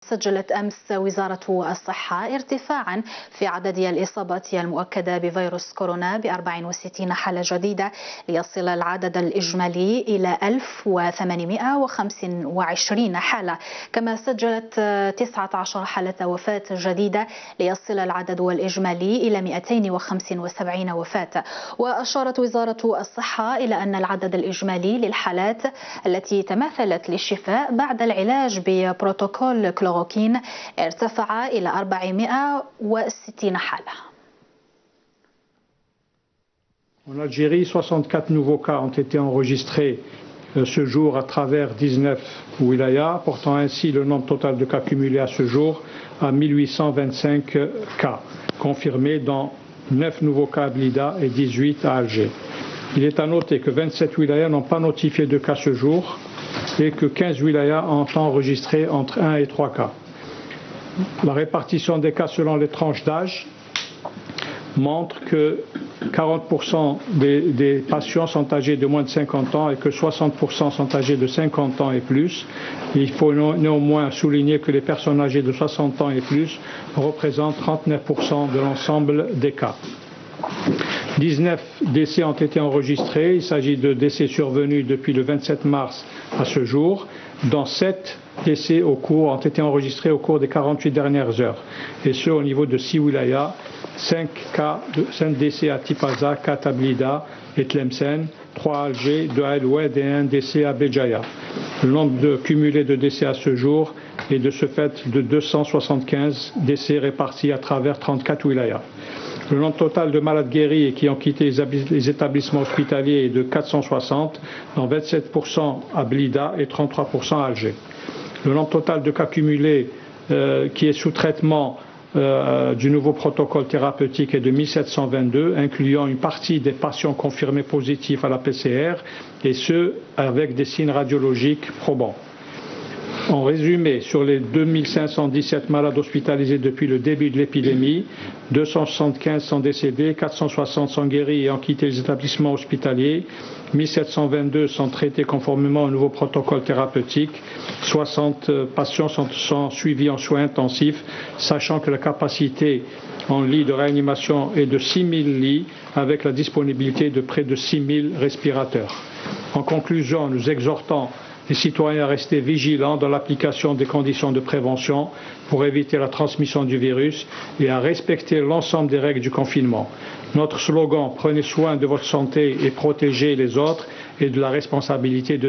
سجلت أمس وزارة الصحة ارتفاعا في عدد الإصابات المؤكدة بفيروس كورونا ب 64 حالة جديدة ليصل العدد الإجمالي إلى 1825 حالة، كما سجلت 19 حالة وفاة جديدة ليصل العدد الإجمالي إلى 275 وفاة. وأشارت وزارة الصحة إلى أن العدد الإجمالي للحالات التي تماثلت للشفاء بعد العلاج ببروتوكول كلوروكين ارتفع إلى 460 حالة. En Algérie, 64 nouveaux cas ont été enregistrés ce jour à travers 19 wilayas, portant ainsi le nombre total de cas cumulés à ce jour à 1825 cas, confirmés dans 9 nouveaux cas à Blida et 18 à Alger. Il est à noter que 27 wilayas n'ont pas notifié de cas ce jour et que 15 wilayas ont enregistré entre 1 et 3 cas. La répartition des cas selon les tranches d'âge montre que 40% des patients sont âgés de moins de 50 ans et que 60% sont âgés de 50 ans et plus. Il faut néanmoins souligner que les personnes âgées de 60 ans et plus représentent 39% de l'ensemble des cas. 19 décès ont été enregistrés. Il s'agit de décès survenus depuis le 27 mars à ce jour, dont 7 décès ont été enregistrés au cours des 48 dernières heures. Et ce, au niveau de 6 wilayas, 5 décès à Tipaza, 4 à Blida et Tlemcen, 3 à Alger, 2 à El Oued et 1 décès à Béjaïa. Le nombre cumulé de décès à ce jour est de ce fait de 275 décès répartis à travers 34 wilayas. Le nombre total de malades guéris et qui ont quitté les établissements hospitaliers est de 460, dont 27% à Blida et 33% à Alger. Le nombre total de cas cumulés qui est sous traitement du nouveau protocole thérapeutique est de 1722, incluant une partie des patients confirmés positifs à la PCR, et ceux avec des signes radiologiques probants. En résumé, sur les 2517 malades hospitalisés depuis le début de l'épidémie, 275 sont décédés, 460 sont guéris et ont quitté les établissements hospitaliers, 1722 sont traités conformément au nouveau protocole thérapeutique, 60 patients sont suivis en soins intensifs, sachant que la capacité en lits de réanimation est de 6000 lits avec la disponibilité de près de 6000 respirateurs. En conclusion, nous exhortons les citoyens à rester vigilants dans l'application des conditions de prévention pour éviter la transmission du virus et à respecter l'ensemble des règles du confinement. Notre slogan « Prenez soin de votre santé et protégez les autres » est de la responsabilité de tous.